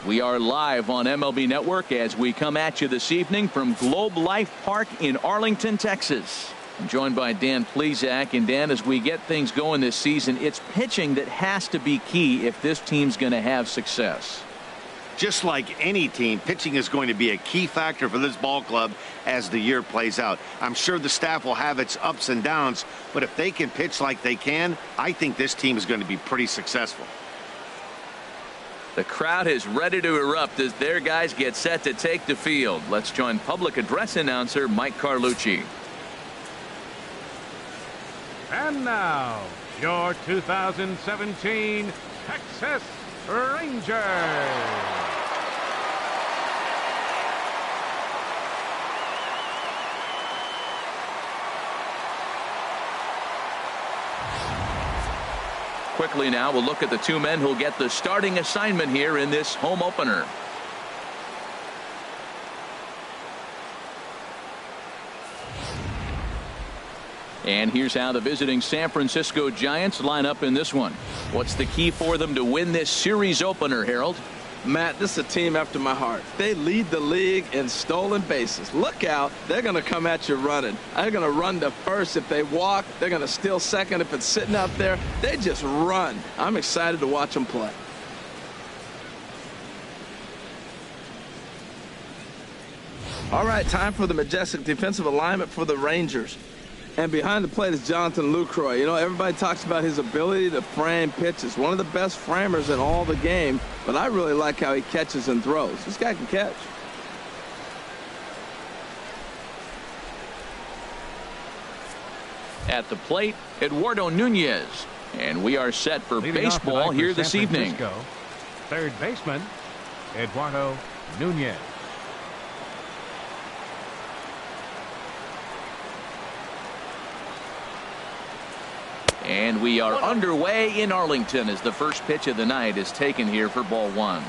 We are live on MLB Network as we come at you this evening from Globe Life Park in Arlington, Texas. I'm joined by Dan Plesac. And Dan, as we get things going this season, it's pitching that has to be key if this team's going to have success. Just like any team, pitching is going to be a key factor for this ball club as the year plays out. I'm sure the staff will have its ups and downs, but if they can pitch like they can, I think this team is going to be pretty successful. The crowd is ready to erupt as their guys get set to take the field. Let's join public address announcer Mike Carlucci. And now, your 2017 Texas Rangers. Quickly now, we'll look at the two men who'll get the starting assignment here in this home opener. And here's how the visiting San Francisco Giants line up in this one. What's the key for them to win this series opener, Harold? Matt, this is a team after my heart. They lead the league in stolen bases. Look out. They're going to come at you running. They're going to run to first if they walk. They're going to steal second if it's sitting out there. They just run. I'm excited to watch them play. All right, time for the majestic defensive alignment for the Rangers. And behind the plate is Jonathan Lucroy. You know, everybody talks about his ability to frame pitches. One of the best framers in all the game, but I really like how he catches and throws. This guy can catch. At the plate, Eduardo Nunez. And we are set for baseball here this evening. Third baseman, Eduardo Nunez. And we are underway in Arlington as the first pitch of the night is taken here for ball one.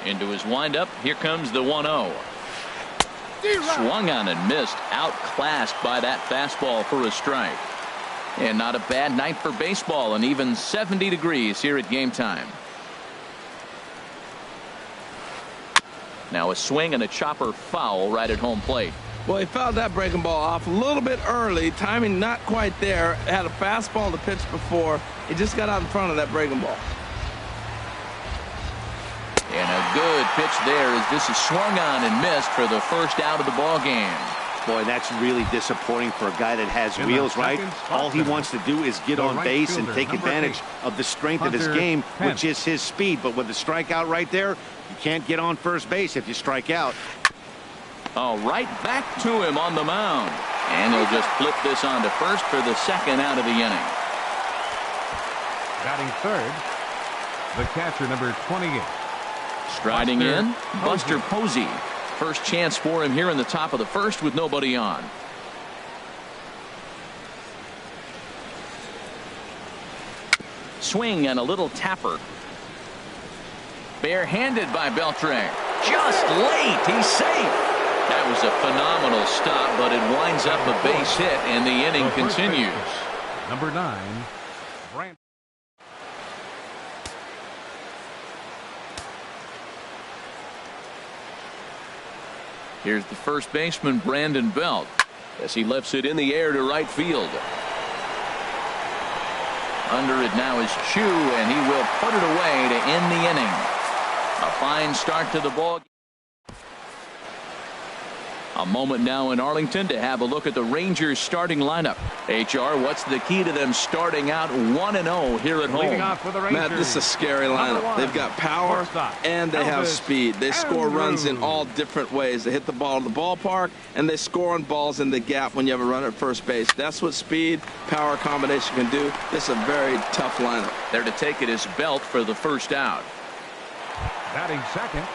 Into his windup. Here comes the 1-0. Swung on and missed. Outclassed by that fastball for a strike. And not a bad night for baseball, and even 70 degrees here at game time. Now a swing and a chopper foul right at home plate. Well, he fouled that breaking ball off a little bit early. Timing not quite there. Had a fastball to pitch before. He just got out in front of that breaking ball. And a good pitch there as this is swung on and missed for the first out of the ball game. Boy, that's really disappointing for a guy that has wheels, right? All he wants to do is get on base and take advantage of the strength of his game, which is his speed. But with the strikeout right there, you can't get on first base if you strike out. Oh, right back to him on the mound. And he'll just flip this on to first for the second out of the inning. Batting third, the catcher, number 28. Striding in, Buster Posey. First chance for him here in the top of the first with nobody on. Swing and a little tapper. Barehanded by Beltre. Just late. He's safe. That was a phenomenal stop, but it winds up a base hit, and the inning continues. Number 9, Brand. Here's the first baseman, Brandon Belt, as he lifts it in the air to right field. Under it now is Chu, and he will put it away to end the inning. A fine start to the ball. A moment now in Arlington to have a look at the Rangers starting lineup. HR, what's the key to them starting out 1-0 here at home? Matt, this is a scary lineup. They've got power and they have speed. They score runs in all different ways. They hit the ball to the ballpark and they score on balls in the gap when you have a runner at first base. That's what speed, power combination can do. This is a very tough lineup. There to take it is Belt for the first out. Batting second.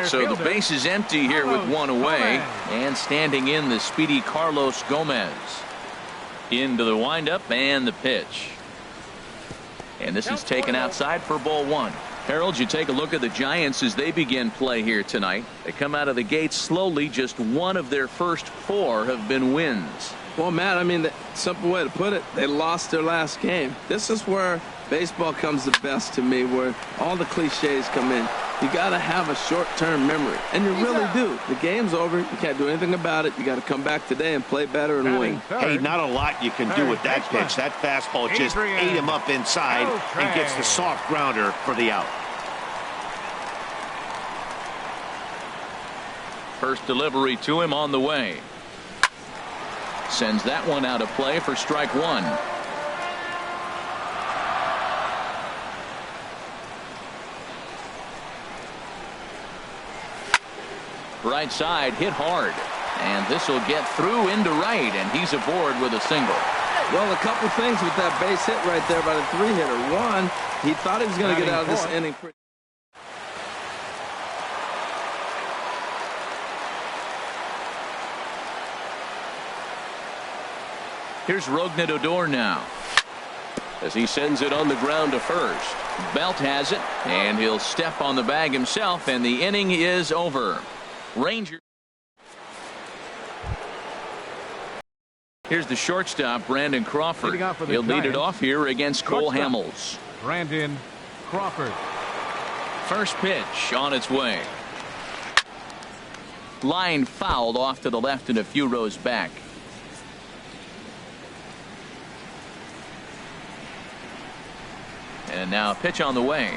So the base is empty here with one away, and standing in the speedy Carlos Gomez. Into the windup and the pitch. And this is taken outside for ball one. Harold, you take a look at the Giants as they begin play here tonight. They come out of the gate slowly. Just one of their first 4 have been wins. Well, Matt, I mean, the simple way to put it, they lost their last game. This is where baseball comes the best to me, where all the cliches come in. You got to have a short-term memory, and you really do. The game's over. You can't do anything about it. You got to come back today and play better and win. Hey, not a lot you can do with that pitch. That fastball just ate him up inside and gets the soft grounder for the out. First delivery to him on the way. Sends that one out of play for strike 1. Right side hit hard, and this will get through into right, and he's aboard with a single. Well, a couple things with that base hit right there by the 3-hitter. One, he thought he was going to get out of this inning pretty. Here's Rougned Odor now as he sends it on the ground to first. Belt has it, and he'll step on the bag himself, and the inning is over. Rangers. Here's the shortstop, Brandon Crawford. He'll lead it off here against Cole Hamels. Brandon Crawford. First pitch on its way. Line fouled off to the left and a few rows back. And now a pitch on the way.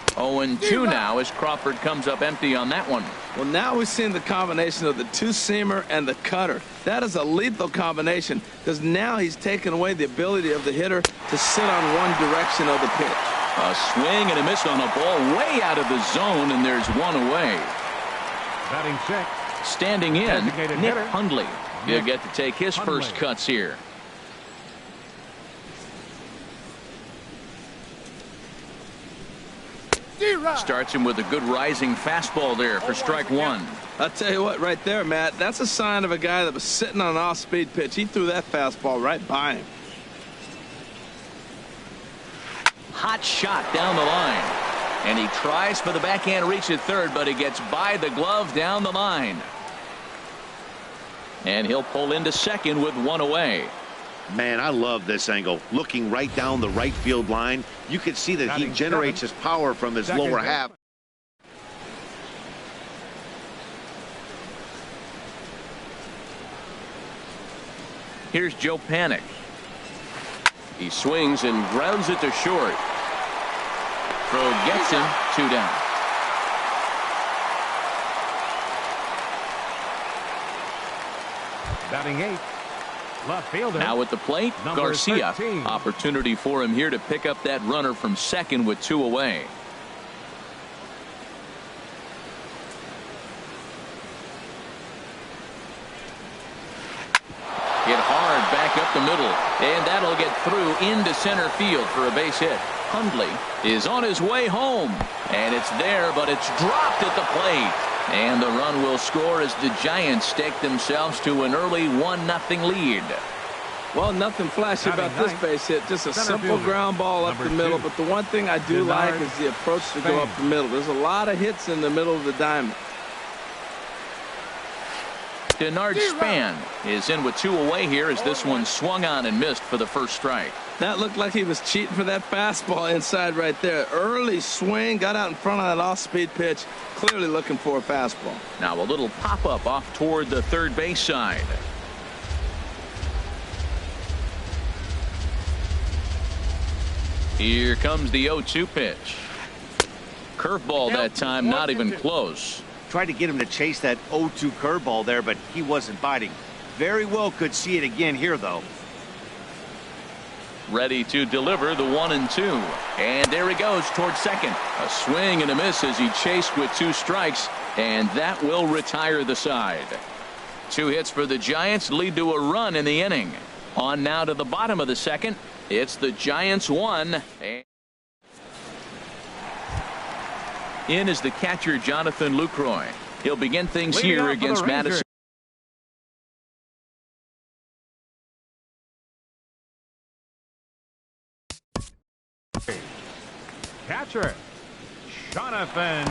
0-2 now as Crawford comes up empty on that one. Well, now we've seen the combination of the two-seamer and the cutter. That is a lethal combination because now he's taken away the ability of the hitter to sit on one direction of the pitch. A swing and a miss on a ball way out of the zone, and there's one away. Batting check. Standing in, Designated Nick hitter. Hundley. He'll get to take his first cuts here. Starts him with a good rising fastball there for strike 1. I'll tell you what, right there, Matt, that's a sign of a guy that was sitting on an off-speed pitch. He threw that fastball right by him. Hot shot down the line. And he tries for the backhand reach at third, but he gets by the glove down the line. And he'll pull into second with one away. Man, I love this angle. Looking right down the right field line, you can see that he generates his power from his lower half. Here's Joe Panik. He swings and grounds it to short. Throw gets him, 2 down. Batting 8. Left fielder. Now at the plate, Number Garcia. 13. Opportunity for him here to pick up that runner from second with 2 away. Hit hard back up the middle, and that'll get through into center field for a base hit. Hundley is on his way home, and it's there, but it's dropped at the plate. And the run will score as the Giants stake themselves to an early 1-0 lead. Well, nothing flashy about this base hit. Just a simple ground ball up the middle. But the one thing I do like is the approach to go up the middle. There's a lot of hits in the middle of the diamond. Denard Span is in with 2 away here as this one swung on and missed for the first strike. That looked like he was cheating for that fastball inside right there. Early swing, got out in front of that off-speed pitch, clearly looking for a fastball. Now a little pop-up off toward the third base side. Here comes the 0-2 pitch. Curveball that time, not even close. Tried to get him to chase that 0-2 curveball there, but he wasn't biting. Very well could see it again here, though. Ready to deliver the 1-2. And there he goes towards second. A swing and a miss as he chased with 2 strikes, and that will retire the side. 2 hits for the Giants lead to a run in the inning. On now to the bottom of the second. It's the Giants 1. In is the catcher, Jonathan Lucroy. He'll begin things here against Madison. Catcher Jonathan.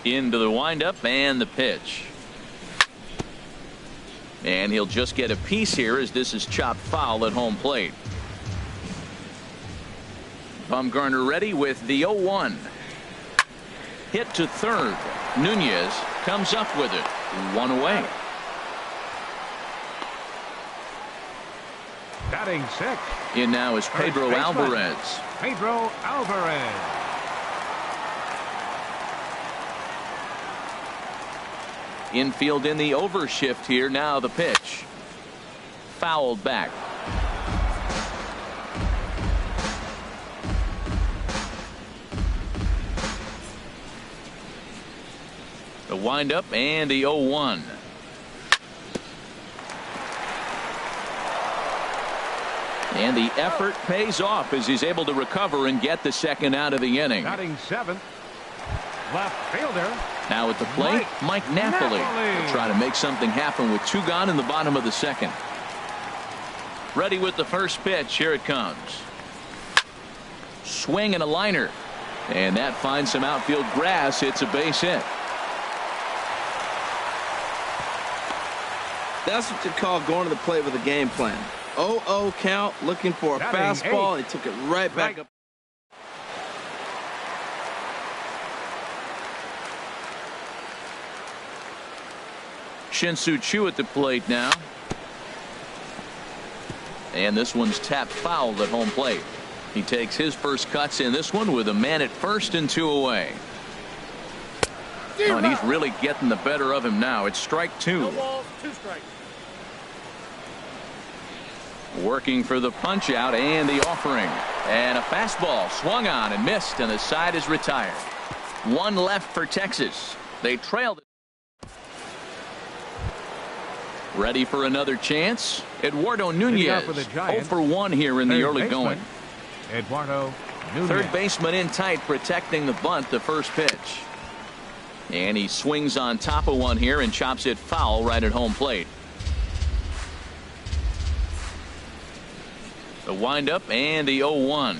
Into the windup and the pitch. And he'll just get a piece here as this is chopped foul at home plate. Bumgarner ready with the 0-1. Hit to third. Nunez comes up with it. One away. Batting sixth. In now is Pedro Alvarez. Pedro Alvarez. Infield in the overshift here. Now the pitch. Fouled back. The windup and the 0-1. And the effort pays off as he's able to recover and get the second out of the inning. Batting seventh. Left fielder. Now at the plate, Mike Napoli. They'll try to make something happen with two gone in the bottom of the second. Ready with the first pitch. Here it comes. Swing and a liner. And that finds some outfield grass. It's a base hit. That's what you call going to the plate with a game plan. 0-0 count, looking for a fastball. He took it right back up. Shin-Soo Choo at the plate now. And this one's tapped foul at home plate. He takes his first cuts in this one with a man at first and two away. Oh, and he's really getting the better of him now. It's strike two. No balls, two strikes. Working for the punch out and the offering. And a fastball swung on and missed, and the side is retired. One left for Texas. They trailed it. Ready for another chance. Eduardo Nunez 0 for 1 here in the early going. Eduardo Nunez. Third baseman in tight, protecting the bunt, the first pitch. And he swings on top of one here and chops it foul right at home plate. The windup and the 0-1.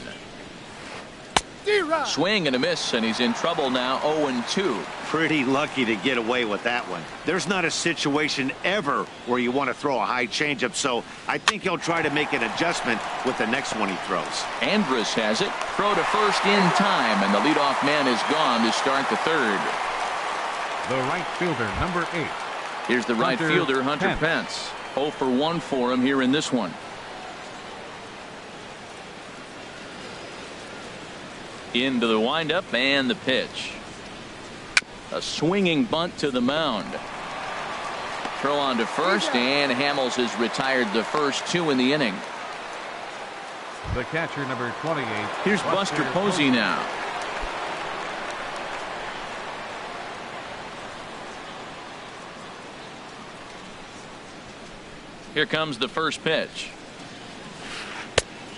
Swing and a miss, and he's in trouble now. 0-2. Pretty lucky to get away with that one. There's not a situation ever where you want to throw a high changeup, so I think he'll try to make an adjustment with the next one he throws. Andrus has it. Throw to first in time, and the leadoff man is gone to start the third. The right fielder, number 8. Here's the right fielder, Hunter Pence. 0 for 1 for him here in this one. Into the windup and the pitch. A swinging bunt to the mound. Throw on to first, and Hamels has retired the first two in the inning. The catcher, number 28. Here's Buster Posey now. Here comes the first pitch.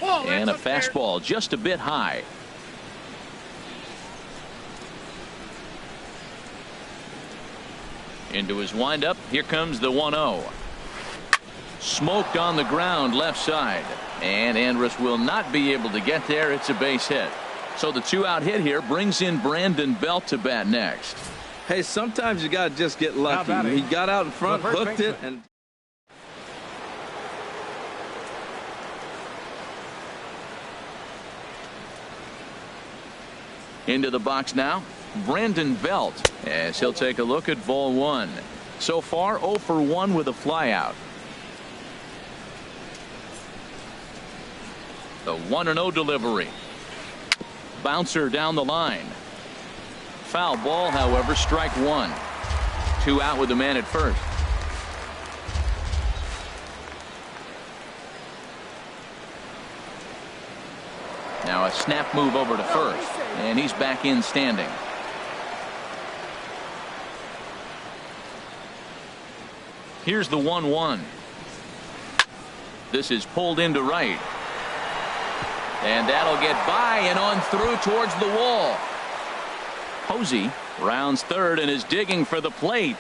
And a fastball just a bit high. Into his windup. Here comes the 1-0. Smoked on the ground left side. And Andrus will not be able to get there. It's a base hit. So the 2-out hit here brings in Brandon Belt to bat next. Hey, sometimes you got to just get lucky. He got out in front, hooked it, and into the box now. Brandon Belt as he'll take a look at ball one. So far 0 for 1 with a flyout. The 1-0 delivery. Bouncer down the line. Foul ball, however, strike one. 2 out with the man at first. Now a snap move over to first, and he's back in standing. Here's the 1-1. This is pulled into right. And that'll get by and on through towards the wall. Posey rounds third and is digging for the plate.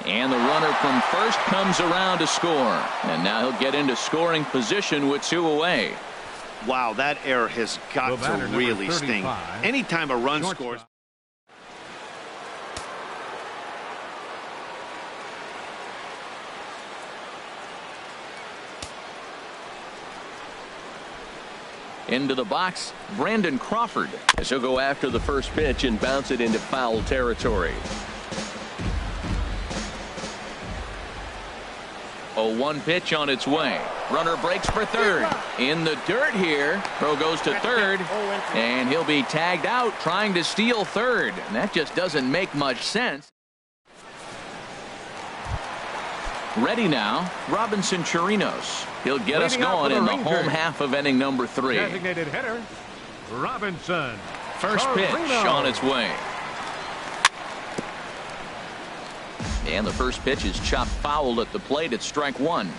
And the runner from first comes around to score. And now he'll get into scoring position with 2 away. Wow, that error has got to really sting. Anytime a run scores. Into the box, Brandon Crawford. As he'll go after the first pitch and bounce it into foul territory. 0-1 pitch on its way. Runner breaks for third. In the dirt here. Throw goes to third. And he'll be tagged out trying to steal third. And that just doesn't make much sense. Ready now, Robinson Chirinos. He'll get us going in the home half of inning number 3. Designated hitter, Robinson. First pitch on its way. And the first pitch is chopped foul at the plate at strike 1.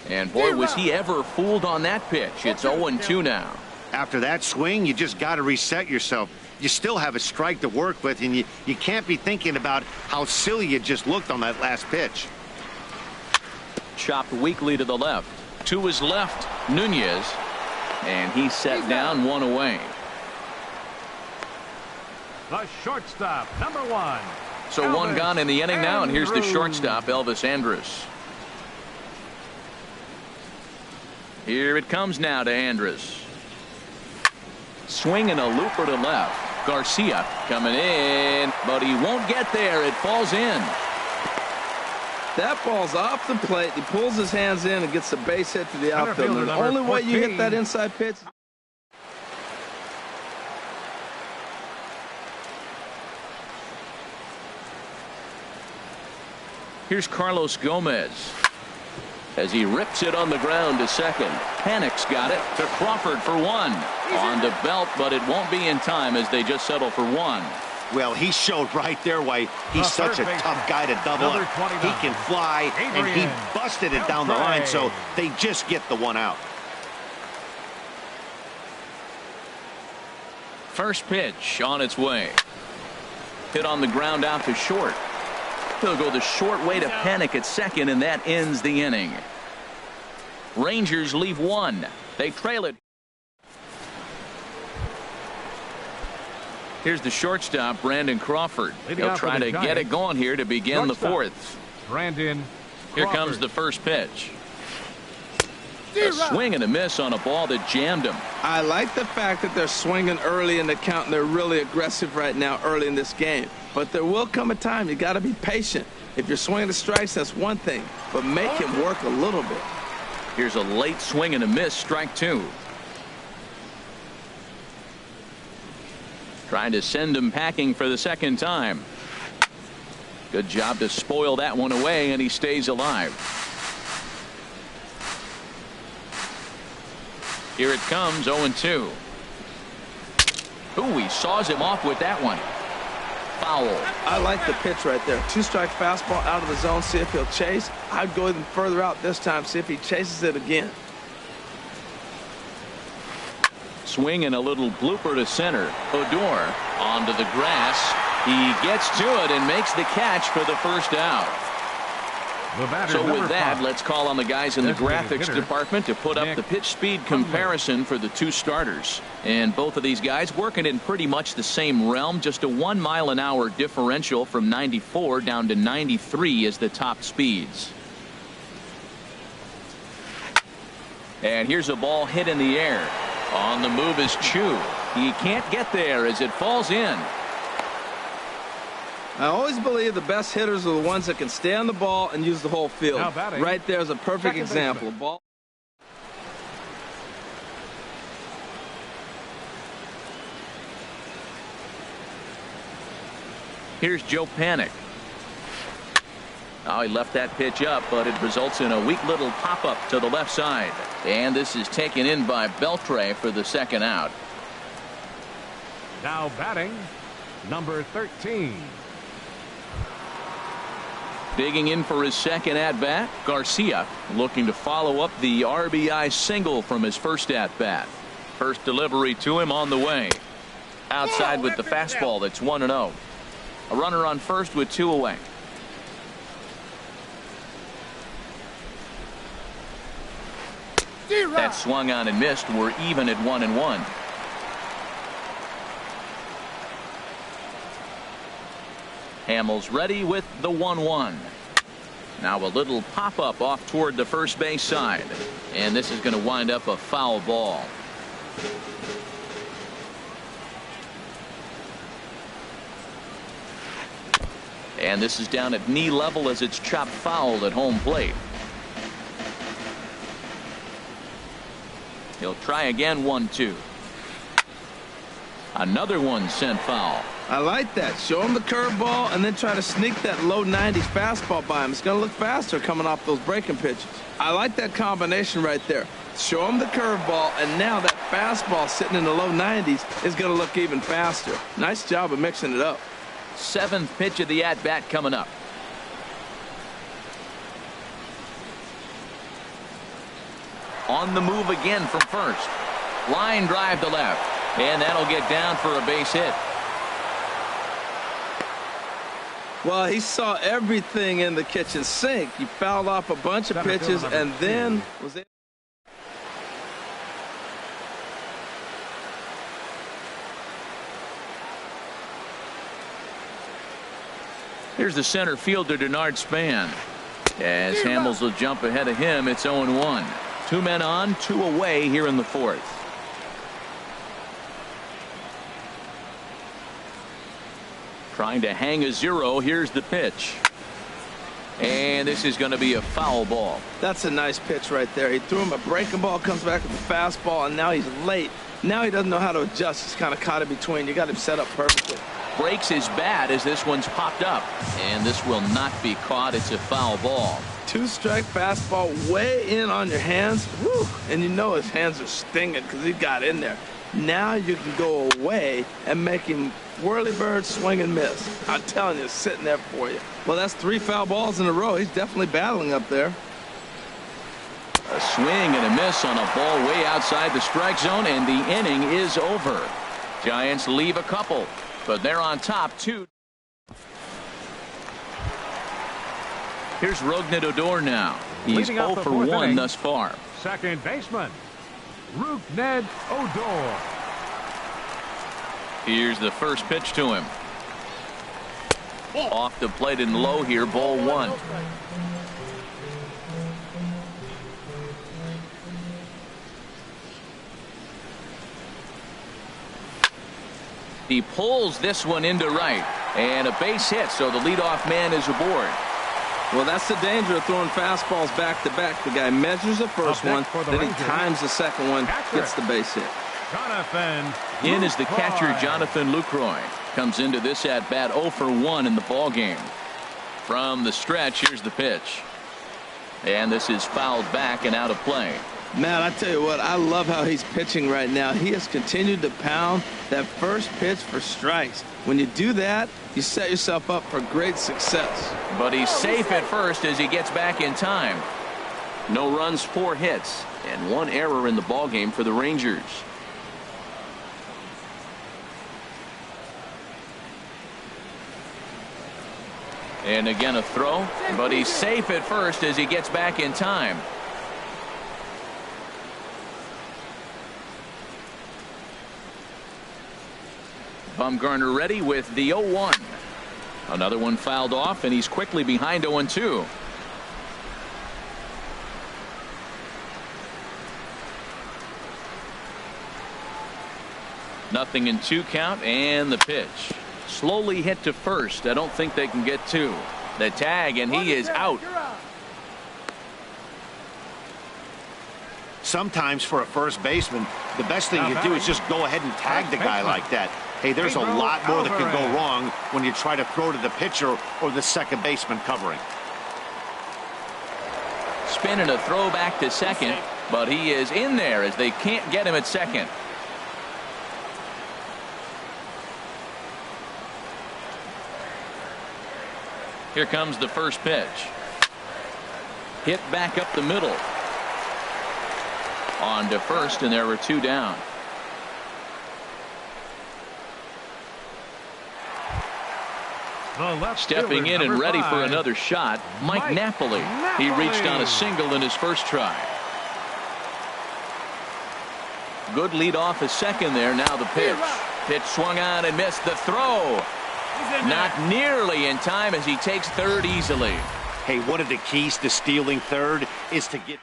And boy, was he ever fooled on that pitch. It's 0-2 now. After that swing, you just got to reset yourself. You still have a strike to work with, and you can't be thinking about how silly you just looked on that last pitch. Chopped weakly to the left. To his left, Nunez. And he's set down 1 away. The shortstop, number 1. So Elvis 1 gone in the inning now, and here's the shortstop, Elvis Andrus. Here it comes now to Andrus. Swinging a looper to left. Garcia coming in, but he won't get there. It falls in. That ball's off the plate. He pulls his hands in and gets the base hit to the outfielder. The only way you hit that inside pitch. Here's Carlos Gomez as he rips it on the ground to second. Panic's got it to Crawford for 1. On the belt, but it won't be in time as they just settle for 1. Well, he showed right there why he's such a tough guy to double up. He can fly, and he busted it down the line, so they just get the 1 out. First pitch on its way. Hit on the ground out to short. He'll go the short way to Panic at second, and that ends the inning. Rangers leave 1. They trail it. Here's the shortstop, Brandon Crawford. He'll try to get it going here to begin the 4th. Brandon Crawford. Here comes the first pitch. A swing and a miss on a ball that jammed him. I like the fact that they're swinging early in the count, and they're really aggressive right now early in this game. But there will come a time you got to be patient. If you're swinging the strikes, that's one thing, but make him work a little bit. Here's a late swing and a miss, strike 2. Trying to send him packing for the second time. Good job to spoil that one away, and he stays alive. Here it comes, 0-2. Ooh, he saws him off with that one. Foul. I like the pitch right there. 2-strike fastball out of the zone. See if he'll chase. I'd go even further out this time. See if he chases it again. Swing and a little blooper to center. Odor onto the grass. He gets to it and makes the catch for the first out. So with that, let's call on the guys in the graphics department to put up the pitch speed comparison for the 2 starters. And both of these guys working in pretty much the same realm. Just a 1 mile an hour differential from 94 down to 93 is the top speeds. And here's a ball hit in the air. On the move is Chu. He can't get there as it falls in. I always believe the best hitters are the ones that can stay on the ball and use the whole field. Right there is a perfect example. Ball. Here's Joe Panic. Oh, he left that pitch up, but it results in a weak little pop-up to the left side. And this is taken in by Beltre for the second out. Now batting, number 13. Digging in for his second at-bat, Garcia, looking to follow up the RBI single from his first at-bat. First delivery to him on the way. Outside with the fastball. That's 1-0. A runner on first with 2 away. That swung on and missed. We're even at 1-1. Hamels ready with the 1-1. Now a little pop-up off toward the first base side. And this is going to wind up a foul ball. And this is down at knee level as it's chopped foul at home plate. He'll try again. 1-2. Another one sent foul. I like that. Show him the curveball and then try to sneak that low 90s fastball by him. It's going to look faster coming off those breaking pitches. I like that combination right there. Show him the curveball, and now that fastball sitting in the low 90s is going to look even faster. Nice job of mixing it up. 7th pitch of the at-bat coming up. On the move again from first. Line drive to left. And that'll get down for a base hit. Well, he saw everything in the kitchen sink. He fouled off a bunch of pitches and then was able. Here's the center fielder, Denard Span. As Hamels will jump ahead of him, it's 0-1. 2 men on, 2 away here in the 4th. Trying to hang a 0. Here's the pitch. And this is going to be a foul ball. That's a nice pitch right there. He threw him a breaking ball, comes back with the fastball, and now he's late. Now he doesn't know how to adjust. He's kind of caught in between. You got him set up perfectly. Breaks his bat as this one's popped up. And this will not be caught. It's a foul ball. 2-strike fastball way in on your hands. Woo! And you know his hands are stinging because he got in there. Now you can go away and make him whirly bird swing and miss. I'm telling you, it's sitting there for you. Well, that's 3 foul balls in a row. He's definitely battling up there. A swing and a miss on a ball way outside the strike zone, and the inning is over. Giants leave a couple, but they're on top 2. Here's Rougned Odor now. He's 0 for 1 thus far. Second baseman, Rougned Odor. Here's the first pitch to him. Off the plate and low here, ball 1. He pulls this one into right, and a base hit, so the leadoff man is aboard. Well, that's the danger of throwing fastballs back to back. The guy measures the first one, then he times the second one, gets the base hit. In is the catcher, Jonathan Lucroy. Comes into this at bat 0 for 1 in the ball game. From the stretch, here's the pitch. And this is fouled back and out of play. Man, I tell you what, I love how he's pitching right now. He has continued to pound that first pitch for strikes. When you do that, you set yourself up for great success. But he's safe at first as he gets back in time. No runs, 4 hits, and 1 error in the ballgame for the Rangers. And again a throw, but he's safe at first as he gets back in time. Bumgarner ready with the 0-1. Another one fouled off, and he's quickly behind 0-2. Nothing in 2 count, and the pitch. Slowly hit to first. I don't think they can get 2. The tag, and he is out. Sometimes for a first baseman, the best thing you do is just go ahead and tag the guy like that. Hey, there's a lot more that can go wrong when you try to throw to the pitcher or the second baseman covering. spin and a throw back to second, but he is in there as they can't get him at second. Here comes the first pitch. Hit back up the middle. On to first, and there were two down. Stepping in and ready for another shot, Mike Napoli. He reached on a single in his first try. Good lead off his second there. Now the pitch. Pitch swung on and missed. The throw. Not nearly in time as he takes third easily. Hey, one of the keys to stealing third is to get...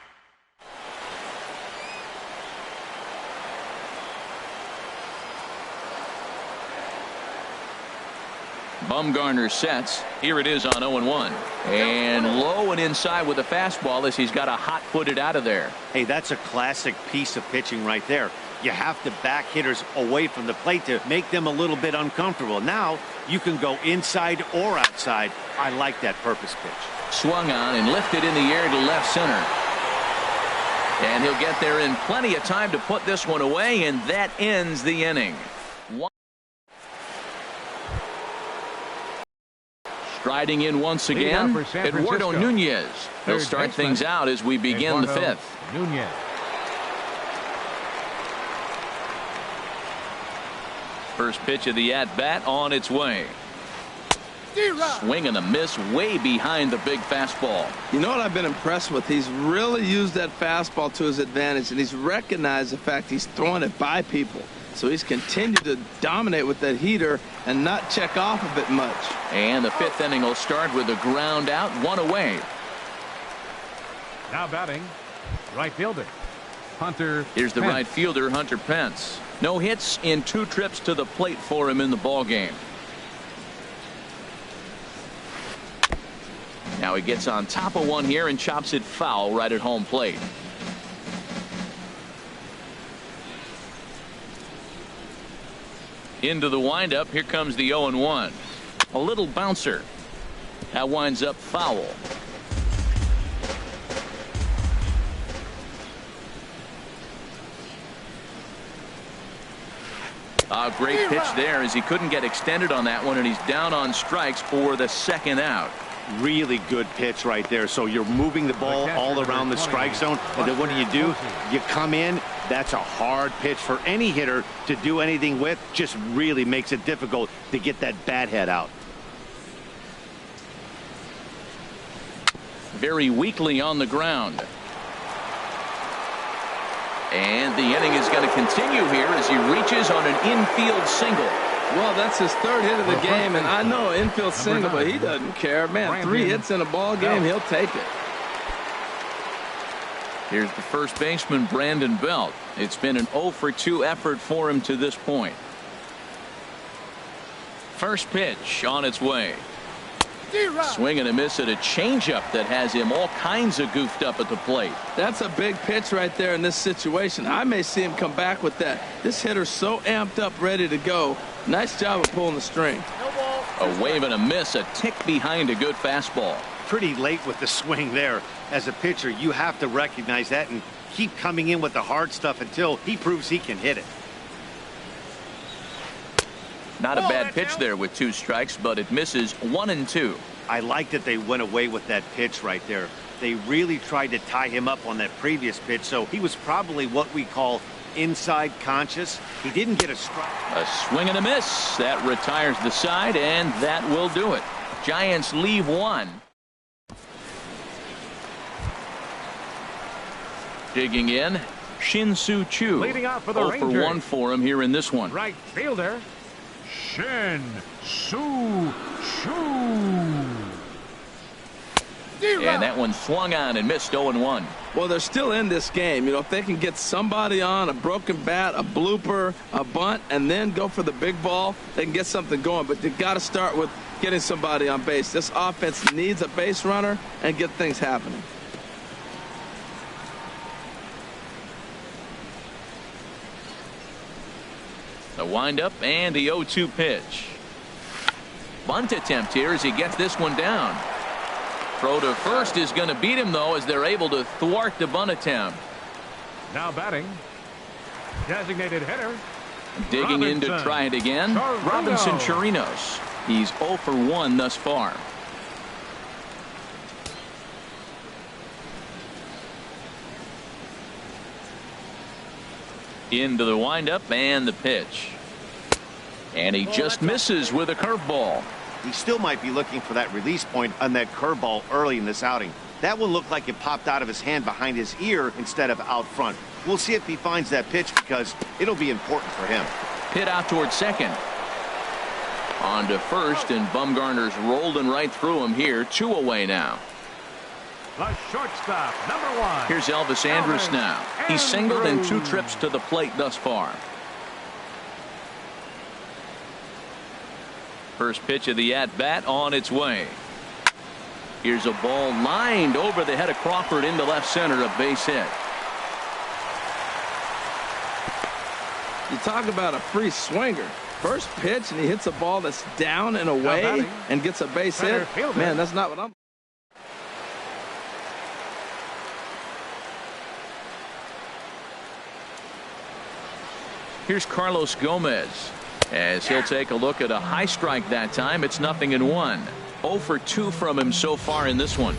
Bumgarner sets. Here it is on 0-1. And low and inside with a fastball as he's got a hot-footed out of there. Hey, that's a classic piece of pitching right there. You have to back hitters away from the plate to make them a little bit uncomfortable. Now you can go inside or outside. I like that purpose pitch. Swung on and lifted in the air to left center. And he'll get there in plenty of time to put this one away, and that ends the inning. Striding in once again, Eduardo Nunez. He'll start things out as we begin the fifth. Nunez. First pitch of the at-bat on its way. Swing and a miss way behind the big fastball. You know what I've been impressed with? He's really used that fastball to his advantage, and he's recognized the fact he's throwing it by people. So he's continued to dominate with that heater and not check off of it much. And the fifth inning will start with a ground out, one away. Now batting, right fielder, Hunter. Here's the Pence. right fielder, Hunter Pence. No hits in 2 trips to the plate for him in the ball game. Now he gets on top of one here and chops it foul right at home plate. Into the windup. Here comes the 0-1. A little bouncer. That winds up foul. A great pitch there as he couldn't get extended on that one, and he's down on strikes for the second out. Really good pitch right there. So you're moving the ball all around the strike zone, and then what do? You come in. That's a hard pitch for any hitter to do anything with. Just really makes it difficult to get that bat head out. Very weakly on the ground. And the inning is going to continue here as he reaches on an infield single. Well, that's his third hit of the game, and I know infield single, but he doesn't care. Man, 3 hits in a ball game, he'll take it. Here's the first baseman, Brandon Belt. It's been an 0-for-2 effort for him to this point. First pitch on its way. Swing and a miss at a changeup that has him all kinds of goofed up at the plate. That's a big pitch right there in this situation. I may see him come back with that. This hitter's so amped up, ready to go. Nice job of pulling the string. A wave and a miss, a tick behind a good fastball. Pretty late with the swing there. As a pitcher, you have to recognize that and keep coming in with the hard stuff until he proves he can hit it. Not a bad pitch there with 2 strikes, but it misses 1 and 2. I like that they went away with that pitch right there. They really tried to tie him up on that previous pitch, so he was probably what we call inside conscious. He didn't get a strike. A swing and a miss. That retires the side, and that will do it. Giants leave 1. Digging in, Shin-Soo Choo. Leading off for the 0 for Rangers. 1 for him here in this one. Right fielder, Shin-Soo Choo. And that one swung on and missed 0-1. Well, they're still in this game. You know, if they can get somebody on, a broken bat, a blooper, a bunt, and then go for the big ball, they can get something going. But you got to start with getting somebody on base. This offense needs a base runner and get things happening. The windup and the 0-2 pitch. Bunt attempt here as he gets this one down. Throw to first is going to beat him, though, as they're able to thwart the bunt attempt. Now batting, designated hitter. Digging in to try it again. Robinson Chirinos. He's 0 for 1 thus far. Into the windup and the pitch. And he just misses with a curveball. He still might be looking for that release point on that curveball early in this outing. That one looked like it popped out of his hand behind his ear instead of out front. We'll see if he finds that pitch because it'll be important for him. Hit out towards second. On to first, and Bumgarner's rolling right through him here. 2 away now. The shortstop, number 1. Here's Elvis Andrus now. He's singled in 2 trips to the plate thus far. First pitch of the at-bat on its way. Here's a ball lined over the head of Crawford into left center, a base hit. You talk about a free swinger. First pitch, and he hits a ball that's down and away and gets a base hit. Man, that's not what I'm. Here's Carlos Gomez, as he'll take a look at a high strike that time. It's 0-1. 0 for 2 from him so far in this one.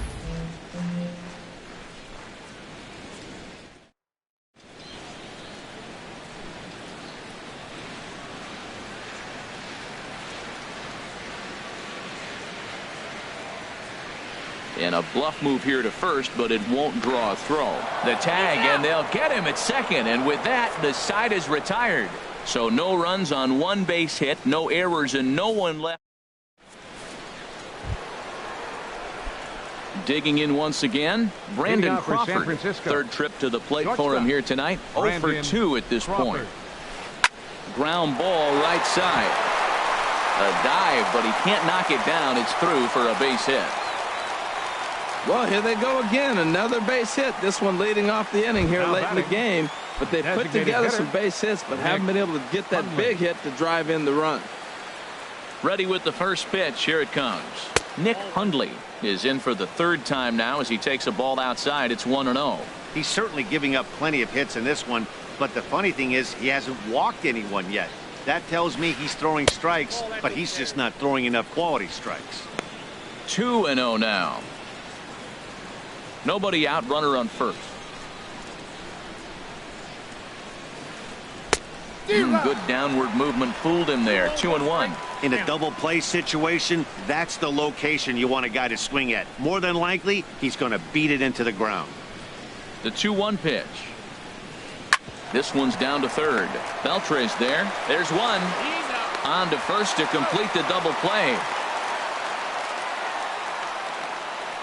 And a bluff move here to first, but it won't draw a throw. The tag, and they'll get him at second. And with that, the side is retired. So no runs on 1 base hit, no errors, and no one left. Digging in once again, Brandon Crawford. Third trip to the plate for him here tonight. 0 for 2 at this point. Ground ball right side. A dive, but he can't knock it down. It's through for a base hit. Well, here they go again. Another base hit. This one leading off the inning here late in the game. But they put together some base hits, but haven't been able to get that big hit to drive in the run. Ready with the first pitch. Here it comes. Nick Hundley is in for the 3rd time now as he takes a ball outside. It's 1-0. He's certainly giving up plenty of hits in this one, but the funny thing is he hasn't walked anyone yet. That tells me he's throwing strikes, but he's just not throwing enough quality strikes. 2-0 now. Nobody out, runner on first. Good downward movement fooled him there. 2-1. In a double play situation, that's the location you want a guy to swing at. More than likely, he's going to beat it into the ground. The 2-1 pitch. This one's down to third. Beltre's there. There's one. On to first to complete the double play.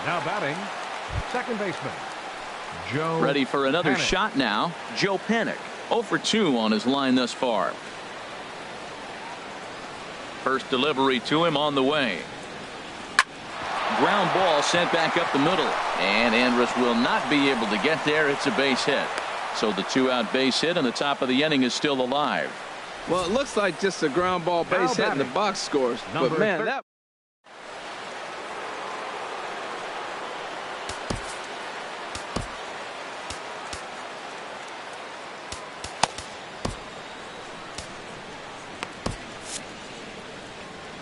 Now batting, second baseman Joe. Ready for another Panik. shot now. Joe Panik. 0 for 2 on his line thus far. First delivery to him on the way. Ground ball sent back up the middle, and Andrus will not be able to get there. It's a base hit. So the 2-out base hit, and the top of the inning is still alive. Well, it looks like just a ground ball base hit and the box scores. But man, that.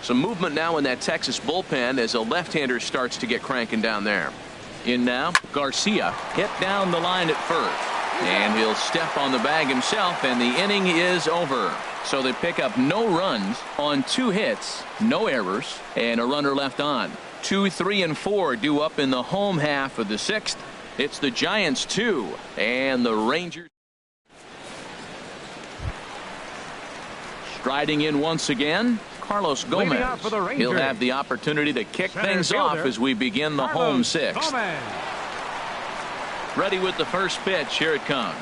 Some movement now in that Texas bullpen as a left-hander starts to get cranking down there. In now, Garcia hit down the line at first. And he'll step on the bag himself, and the inning is over. So they pick up no runs on 2 hits, no errors, and a runner left on. 2, 3, and 4 due up in the home half of the 6th. It's the Giants 2 and the Rangers. Striding in once again, Carlos Gomez. He'll have the opportunity to kick things off as we begin the home 6th. Ready with the first pitch. Here it comes.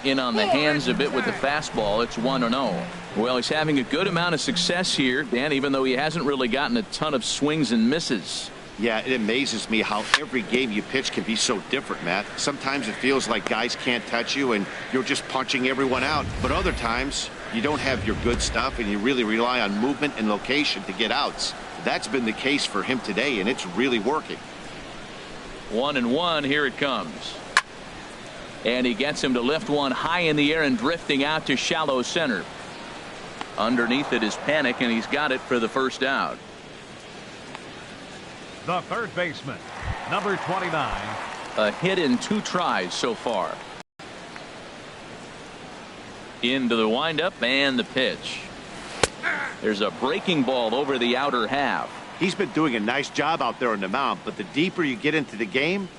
In on the hands a bit with the fastball. It's 1-0. Well, he's having a good amount of success here, Dan, even though he hasn't really gotten a ton of swings and misses. Yeah, it amazes me how every game you pitch can be so different, Matt. Sometimes it feels like guys can't touch you and you're just punching everyone out. But other times, you don't have your good stuff and you really rely on movement and location to get outs. That's been the case for him today, and it's really working. 1-1. Here it comes. And he gets him to lift one high in the air and drifting out to shallow center. Underneath it is Panic, and he's got it for the first out. The third baseman, number 29. A hit in 2 tries so far. Into the windup and the pitch. There's a breaking ball over the outer half. He's been doing a nice job out there on the mound, but the deeper you get into the game.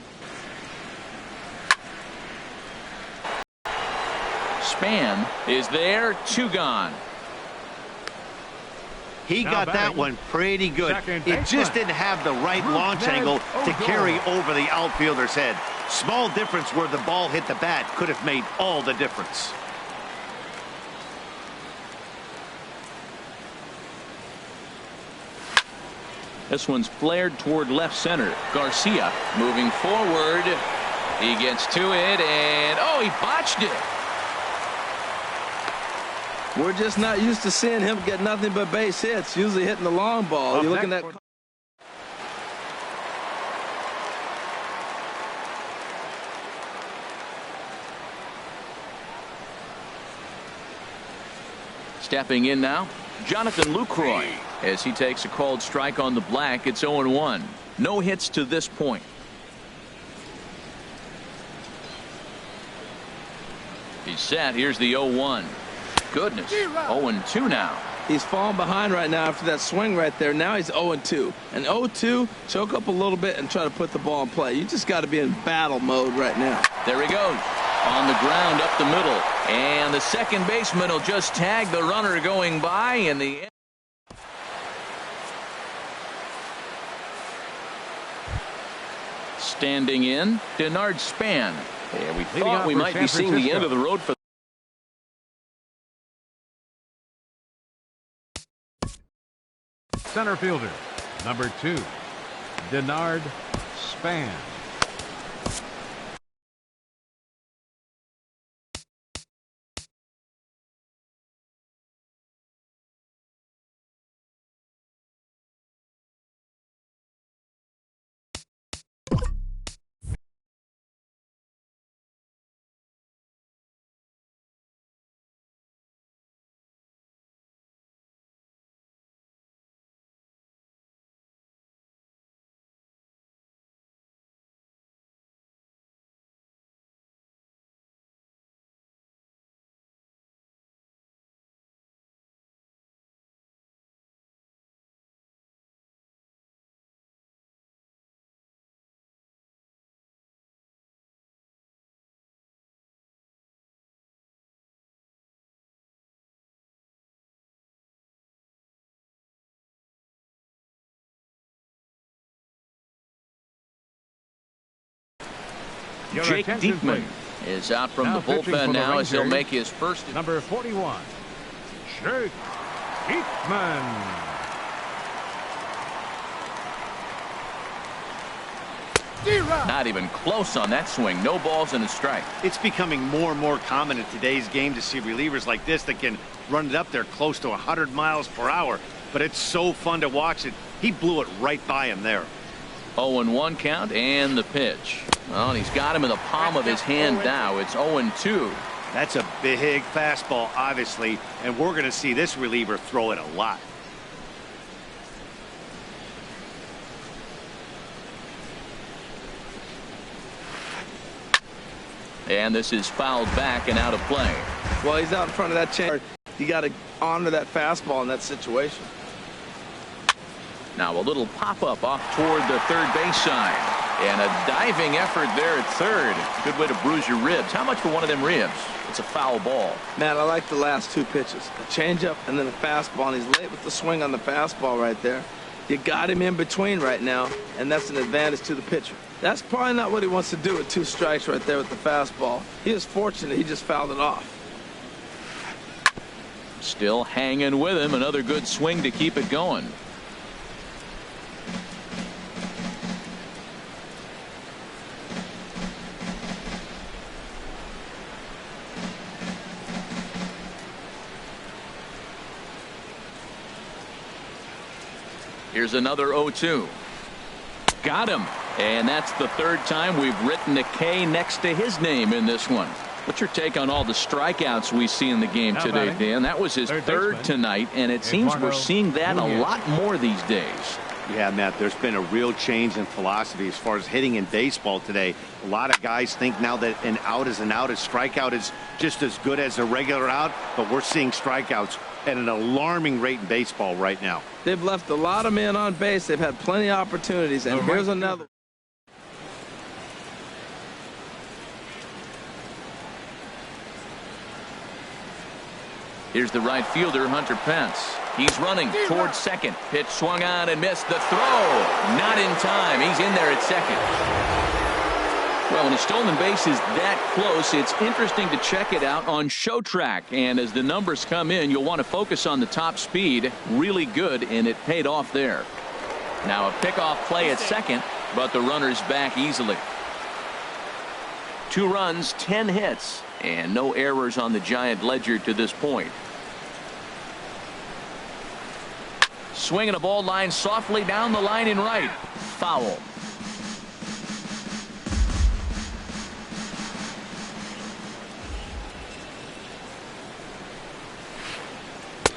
Span is there, 2 gone. He got that one pretty good. It just didn't have the right launch angle to carry over the outfielder's head. Small difference where the ball hit the bat could have made all the difference. This one's flared toward left center. Garcia moving forward. He gets to it, and oh, he botched it. We're just not used to seeing him get nothing but base hits, usually hitting the long ball. You're looking at. Stepping in now, Jonathan Lucroy, as he takes a called strike on the black. It's 0-1. No hits to this point. He's set. Here's the 0-1. Goodness. 0-2 now. He's falling behind right now after that swing right there. Now he's 0-2. And 0-2, choke up a little bit and try to put the ball in play. You just got to be in battle mode right now. There he goes. On the ground up the middle. And the second baseman will just tag the runner going by in the end. Standing in, Denard Span. Yeah, we thought we might be seeing the end of the road for. Center fielder, number 2, Denard Span. Jake Diekman is out from the bullpen now as he'll make his first. Number 41, Jake Diekman. Not even close on that swing. No balls and a strike. It's becoming more and more common in today's game to see relievers like this that can run it up there close to 100 miles per hour. But it's so fun to watch it. He blew it right by him there. 0-1 count and the pitch. Well, he's got him in the palm of his hand now. It's 0-2. That's a big fastball, obviously, and we're going to see this reliever throw it a lot. And this is fouled back and out of play. Well, he's out in front of that chain. You got to honor that fastball in that situation. Now a little pop-up off toward the third base side. And a diving effort there at third. Good way to bruise your ribs. How much for one of them ribs? It's a foul ball. Matt, I like the last 2 pitches. A changeup and then a fastball. And he's late with the swing on the fastball right there. You got him in between right now, and that's an advantage to the pitcher. That's probably not what he wants to do with 2 strikes right there with the fastball. He is fortunate he just fouled it off. Still hanging with him. Another good swing to keep it going. Here's another 0-2. Got him. And that's the third time we've written a K next to his name in this one. What's your take on all the strikeouts we see in the game today, Dan? That was his third tonight, and it seems we're seeing that a lot more these days. Yeah, Matt, there's been a real change in philosophy as far as hitting in baseball today. A lot of guys think now that an out is an out. A strikeout is just as good as a regular out, but we're seeing strikeouts at an alarming rate in baseball right now. They've left a lot of men on base. They've had plenty of opportunities, and here's another. Here's the right fielder, Hunter Pence. He's running towards second. Pitch swung on and missed. The throw. Not in time. He's in there at second. Well, when a stolen base is that close, it's interesting to check it out on Show Track. And as the numbers come in, you'll want to focus on the top speed. Really good, and it paid off there. Now a pickoff play at second, but the runner's back easily. 2 runs, 10 hits, and no errors on the Giant ledger to this point. Swinging a ball line softly down the line in right. Foul.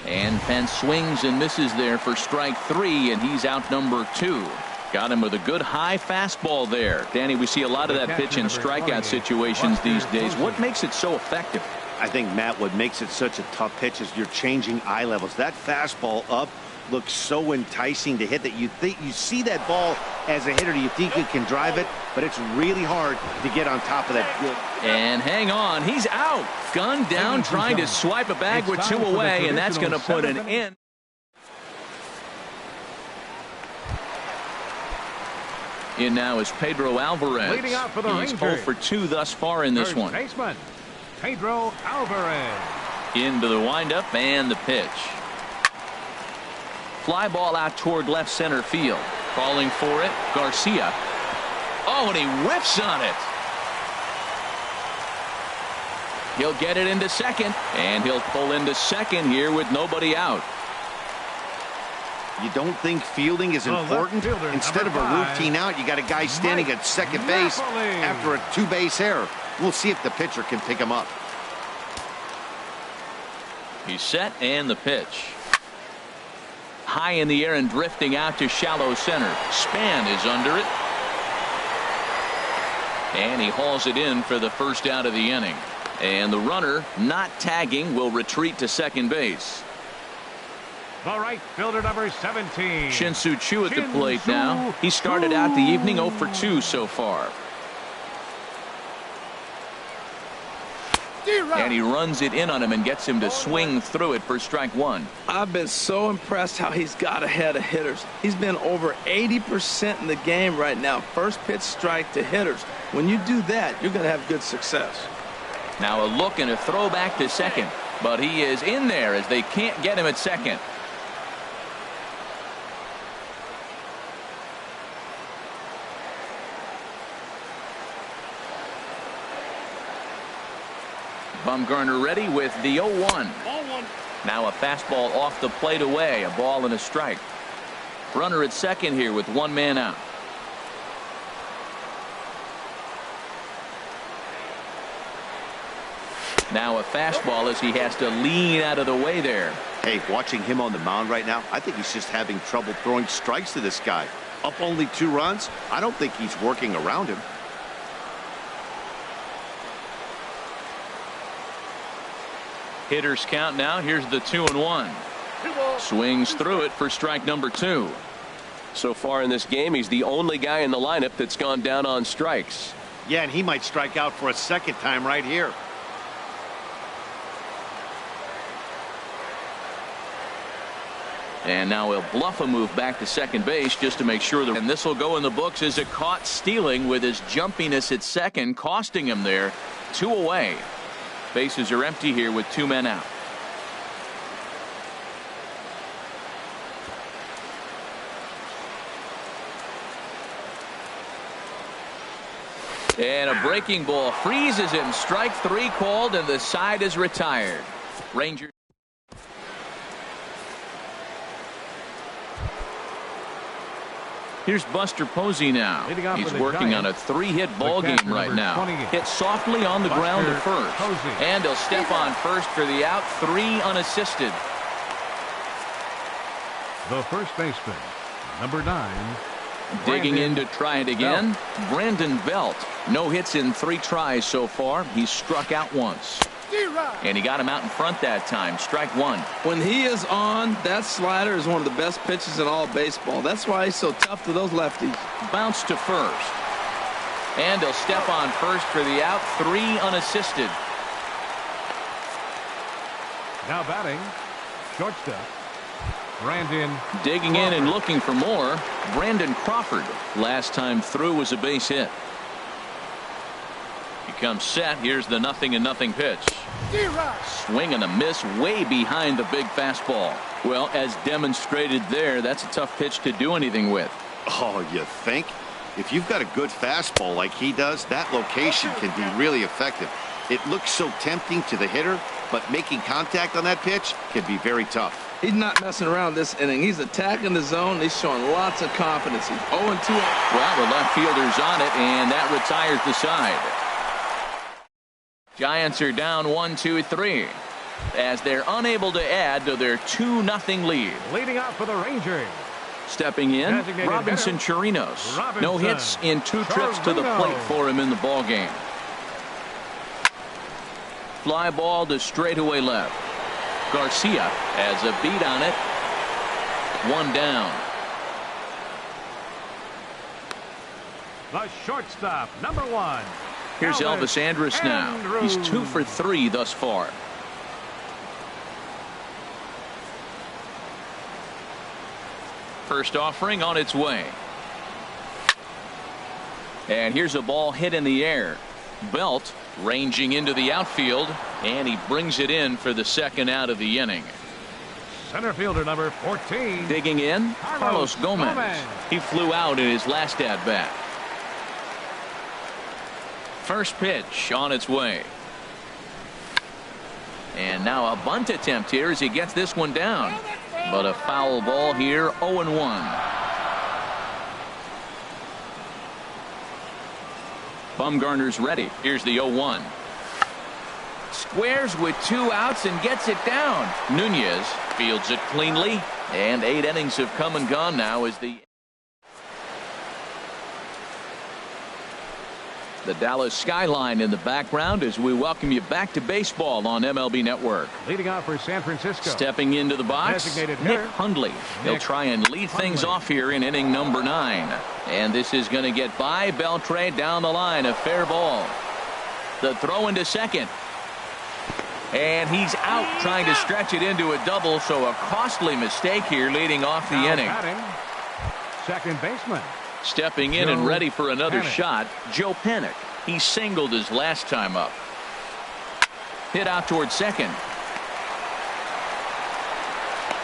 And Pence swings and misses there for strike 3, and he's out number 2. Got him with a good high fastball there. Danny, we see a lot of that pitch in strikeout situations these days. What makes it so effective? I think, Matt, what makes it such a tough pitch is you're changing eye levels. That fastball up looks so enticing to hit that you think you see that ball as a hitter. You think you can drive it, but it's really hard to get on top of that. And hang on, he's out. Gunned down, trying to swipe a bag with 2 away, and that's going to put an end. In now is Pedro Alvarez. He's 0 for 2 thus far in this one. Baseman, Pedro Alvarez. Into the windup and the pitch. Fly ball out toward left center field. Calling for it, Garcia. Oh, and he whiffs on it. He'll get it into second, and he'll pull into second here with nobody out. You don't think fielding is important? Instead of a routine out, you got a guy standing at second base after a 2-base error. We'll see if the pitcher can pick him up. He's set, and the pitch. High in the air and drifting out to shallow center. Span is under it. And he hauls it in for the first out of the inning. And the runner, not tagging, will retreat to second base. The right fielder, number 17. Shin-Soo Choo at the plate now. He started out the evening 0 for 2 so far. And he runs it in on him and gets him to swing through it for strike 1. I've been so impressed how he's got ahead of hitters. He's been over 80% in the game right now. First pitch strike to hitters. When you do that, you're going to have good success. Now a look and a throw back to second. But he is in there as they can't get him at second. Bumgarner ready with the 0-1. Now a fastball off the plate away. A ball and a strike. Runner at second here with 1 man out. Now a fastball as he has to lean out of the way there. Hey, watching him on the mound right now, I think he's just having trouble throwing strikes to this guy. Up only 2 runs. I don't think he's working around him. Hitters count now. Here's the 2-1. Swings through it for strike number 2. So far in this game, he's the only guy in the lineup that's gone down on strikes. Yeah, and he might strike out for a second time right here. And now he'll bluff a move back to second base just to make sure that. And this will go in the books as a caught stealing with his jumpiness at second, costing him there. 2 away. Bases are empty here with 2 men out. And a breaking ball freezes him. Strike 3 called, and the side is retired. Rangers. Here's Buster Posey now. He's working on a 3-hit ball game right now. 28. Hit softly on the ground to first. Posey. And he'll step on first for the out. 3 unassisted. The first baseman, number 9. Digging Brandon in to try it again. Brandon Belt. No hits in 3 tries so far. He's struck out once. And he got him out in front that time. Strike 1. When he is on, that slider is one of the best pitches in all baseball. That's why he's so tough to those lefties. Bounce to first. And he'll step on first for the out. 3 unassisted. now batting, shortstop, Brandon. Digging in and looking for more, Brandon Crawford. Last time through was a base hit. He comes set. Here's the 0-0 pitch. Swing and a miss way behind the big fastball. Well, as demonstrated there, that's a tough pitch to do anything with. Oh, you think? If you've got a good fastball like he does, that location can be really effective. It looks so tempting to the hitter, but making contact on that pitch can be very tough. He's not messing around this inning. He's attacking the zone. He's showing lots of confidence. He's 0-2. Well, the left fielder's on it, and that retires the side. Giants are down 1-2-3 as they're unable to add to their 2-0 lead. Leading off for the Rangers. Stepping in, Designated Robinson hitter, Chirinos. Robinson. No hits in 2 trips to the plate for him in the ball game. Fly ball to straightaway left. Garcia has a beat on it. 1 down. The shortstop, number 1. Here's Elvis Andrus now. He's 2 for 3 thus far. First offering on its way. And here's a ball hit in the air. Belt ranging into the outfield, and he brings it in for the second out of the inning. Center fielder number 14. Digging in, Carlos Gomez. He flew out in his last at bat. First pitch on its way. And now a bunt attempt here as he gets this one down. But a foul ball here, 0-1. Bumgarner's ready. Here's the 0-1. Squares with 2 outs and gets it down. Nunez fields it cleanly. And 8 innings have come and gone now as the Dallas skyline in the background as we welcome you back to baseball on MLB Network. Leading off for San Francisco. Stepping into the box, Designated Nick hitter, Hundley. He'll try and lead things off here in inning number 9. And this is going to get by Beltre down the line. A fair ball. The throw into second. And he's out trying to stretch it into a double. So a costly mistake here leading off the inning. Batting, second baseman. Stepping in and ready for another shot, Joe Panik. He singled his last time up. Hit out towards second.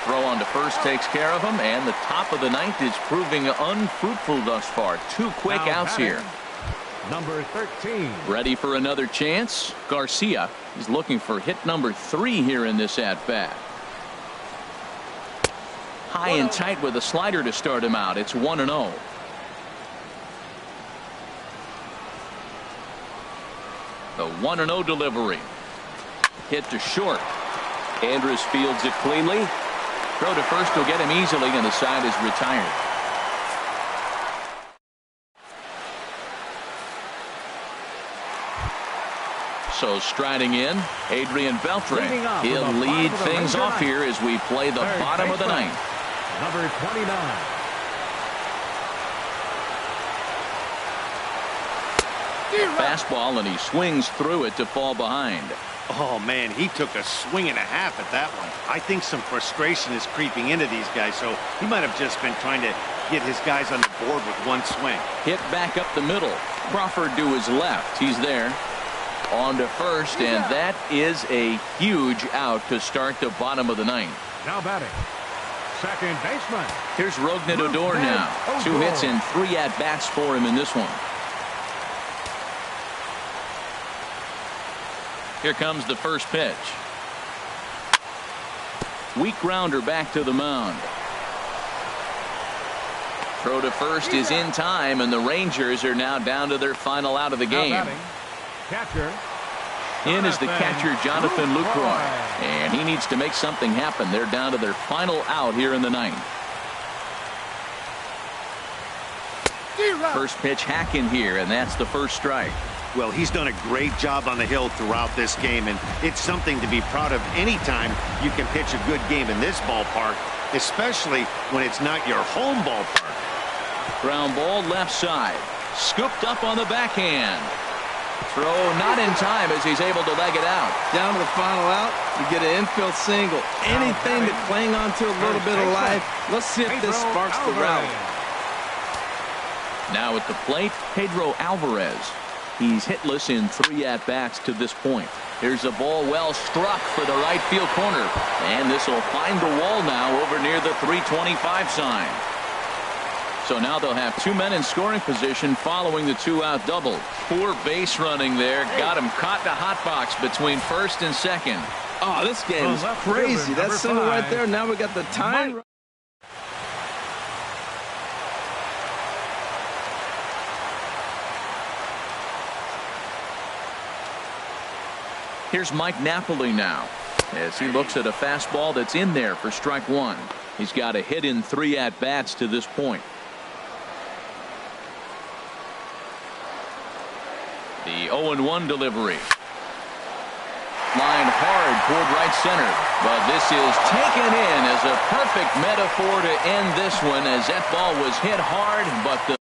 Throw on to first takes care of him, and the top of the 9th is proving unfruitful thus far. 2 quick outs here. Number 13. Ready for another chance. Garcia is looking for hit number 3 here in this at-bat. High and tight with a slider to start him out. It's 1-0. The 1-0 delivery. Hit to short. Andrus fields it cleanly. Throw to first will get him easily, and the side is retired. So striding in, Adrian Beltre. He'll lead things off here as we play the bottom of the 9th. Number 29. Fastball, and he swings through it to fall behind. Oh, man, he took a swing and a half at that one. I think some frustration is creeping into these guys, so he might have just been trying to get his guys on the board with one swing. Hit back up the middle. Crawford to his left. He's there. On to first, and that is a huge out to start the bottom of the 9th. Now batting, second baseman. Here's Rougned Odor now. 2 hits and 3 at-bats for him in this one. Here comes the first pitch. Weak grounder back to the mound. Throw to first is in time, and the Rangers are now down to their final out of the game. Catcher. In is the catcher, Jonathan Lucroy, and he needs to make something happen. They're down to their final out here in the ninth. First pitch hack in here, and that's the first strike. Well, he's done a great job on the hill throughout this game, and it's something to be proud of anytime you can pitch a good game in this ballpark, especially when it's not your home ballpark. Ground ball left side. Scooped up on the backhand. Throw not in time as he's able to leg it out. Down to the final out, you get an infield single. Anything to cling on to a little bit of life. Let's see if this sparks the rally. Now at the plate, Pedro Alvarez. He's hitless in 3 at-bats to this point. Here's a ball well struck for the right field corner. And this will find the wall now over near the 325 sign. So now they'll have 2 men in scoring position following the 2-out double. Poor base running there. Got him caught in the hot box between first and second. Oh, this game is crazy. That single right there. Now we got the time. Here's Mike Napoli now as he looks at a fastball that's in there for strike 1. He's got a hit in 3 at-bats to this point. The 0-1 delivery. Line hard toward right center, but this is taken in as a perfect metaphor to end this one, as that ball was hit hard, but the